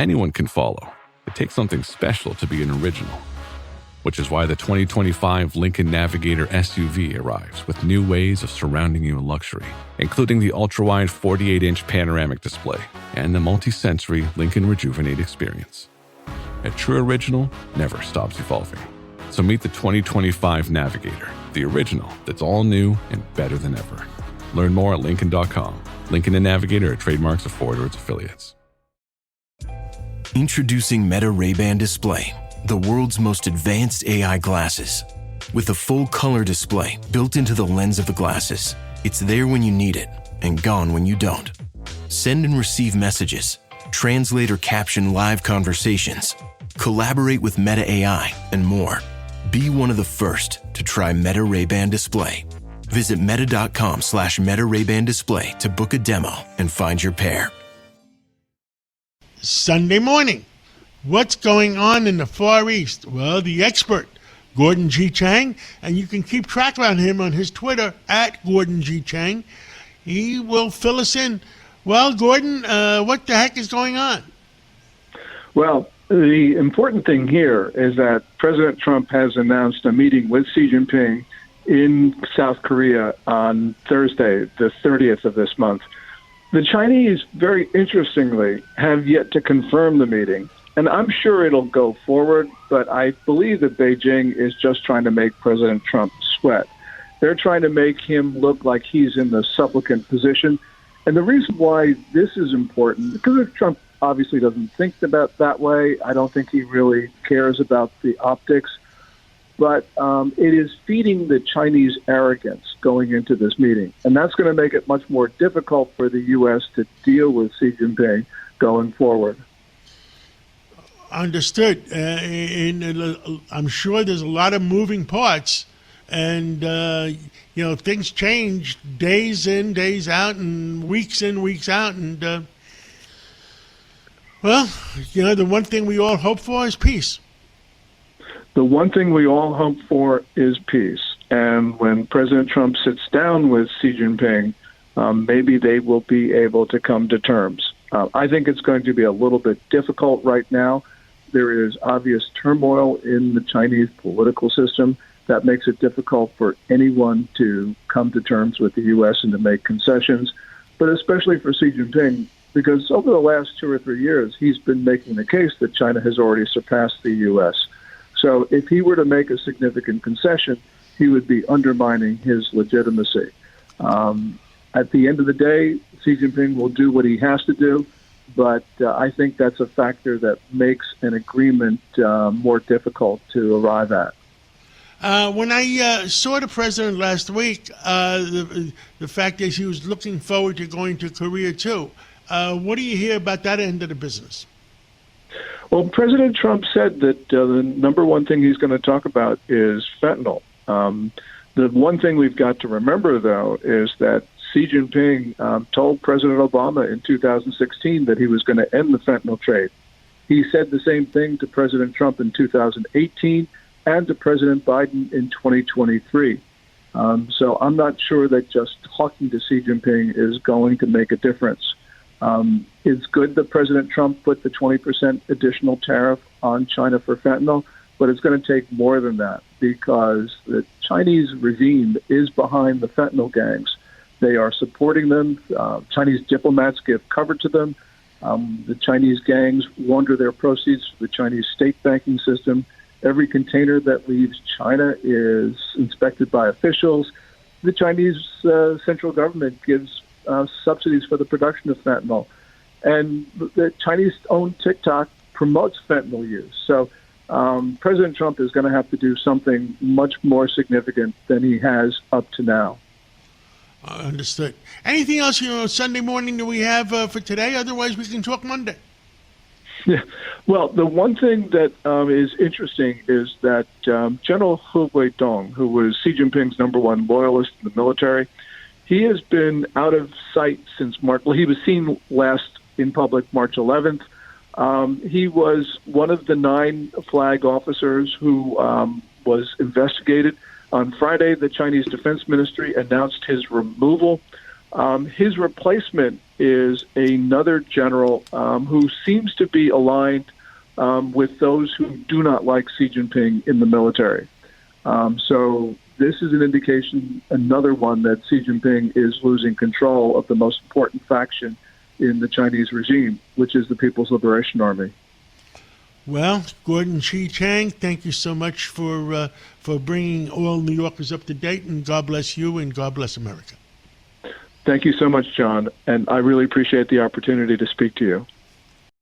Anyone can follow. It takes something special to be an original. Which is why the 2025 Lincoln Navigator SUV arrives with new ways of surrounding you in luxury, including the ultra-wide 48-inch panoramic display and the multi-sensory Lincoln Rejuvenate experience. A true original never stops evolving. So meet the 2025 Navigator, the original that's all new and better than ever. Learn more at Lincoln.com. Lincoln and Navigator are trademarks of Ford or its affiliates. Introducing Meta Ray-Ban Display, the world's most advanced AI glasses. With a full color display built into the lens of the glasses, it's there when you need it and gone when you don't. Send and receive messages, translate or caption live conversations, collaborate with Meta AI, and more. Be one of the first to try Meta Ray-Ban Display. Visit meta.com/Meta Ray-Ban Display to book a demo and find your pair. Sunday morning. What's going on in the Far East? Well, the expert, Gordon G. Chang, and you can keep track on him on his Twitter, at Gordon G. Chang. He will fill us in. Well, Gordon, what the heck is going on? Well, the important thing here is that President Trump has announced a meeting with Xi Jinping in South Korea on Thursday, the 30th of this month. The Chinese, very interestingly, have yet to confirm the meeting. And I'm sure it'll go forward, but I believe that Beijing is just trying to make President Trump sweat. They're trying to make him look like he's in the supplicant position. And the reason why this is important, because Trump obviously doesn't think about that way. I don't think he really cares about the optics. But it is feeding the Chinese arrogance going into this meeting. And that's going to make it much more difficult for the U.S. to deal with Xi Jinping going forward. Understood. And I'm sure there's a lot of moving parts, and things change days in, days out, and weeks in, weeks out. And the one thing we all hope for is peace. The one thing we all hope for is peace. And when President Trump sits down with Xi Jinping, maybe they will be able to come to terms. I think it's going to be a little bit difficult right now. There is obvious turmoil in the Chinese political system that makes it difficult for anyone to come to terms with the U.S. and to make concessions, but especially for Xi Jinping, because over the last 2 or 3 years, he's been making the case that China has already surpassed the U.S. So if he were to make a significant concession, he would be undermining his legitimacy. At the end of the day, Xi Jinping will do what he has to do. But I think that's a factor that makes an agreement more difficult to arrive at. When I saw the president last week, the fact is he was looking forward to going to Korea, too. What do you hear about that end of the business? Well, President Trump said that the number one thing he's going to talk about is fentanyl. The one thing we've got to remember, though, is that Xi Jinping told President Obama in 2016 that he was going to end the fentanyl trade. He said the same thing to President Trump in 2018 and to President Biden in 2023. So I'm not sure that just talking to Xi Jinping is going to make a difference. It's good that President Trump put the 20% additional tariff on China for fentanyl, but it's going to take more than that because the Chinese regime is behind the fentanyl gangs. They are supporting them. Chinese diplomats give cover to them. The Chinese gangs launder their proceeds to the Chinese state banking system. Every container that leaves China is inspected by officials. The Chinese central government gives subsidies for the production of fentanyl. And the Chinese-owned TikTok promotes fentanyl use. So President Trump is going to have to do something much more significant than he has up to now. Understood. Anything else, Sunday morning that we have for today? Otherwise, we can talk Monday. Yeah. Well, the one thing that is interesting is that General Hu Weidong, who was Xi Jinping's number one loyalist in the military, he has been out of sight since March. Well, he was seen last in public March 11th. He was one of the 9 flag officers who was investigated. On Friday, the Chinese Defense Ministry announced his removal. His replacement is another general who seems to be aligned with those who do not like Xi Jinping in the military. So this is an indication, another one, that Xi Jinping is losing control of the most important faction in the Chinese regime, which is the People's Liberation Army. Well, Gordon Chang, thank you so much for bringing all New Yorkers up to date, and God bless you and God bless America. Thank you so much, John, and I really appreciate the opportunity to speak to you.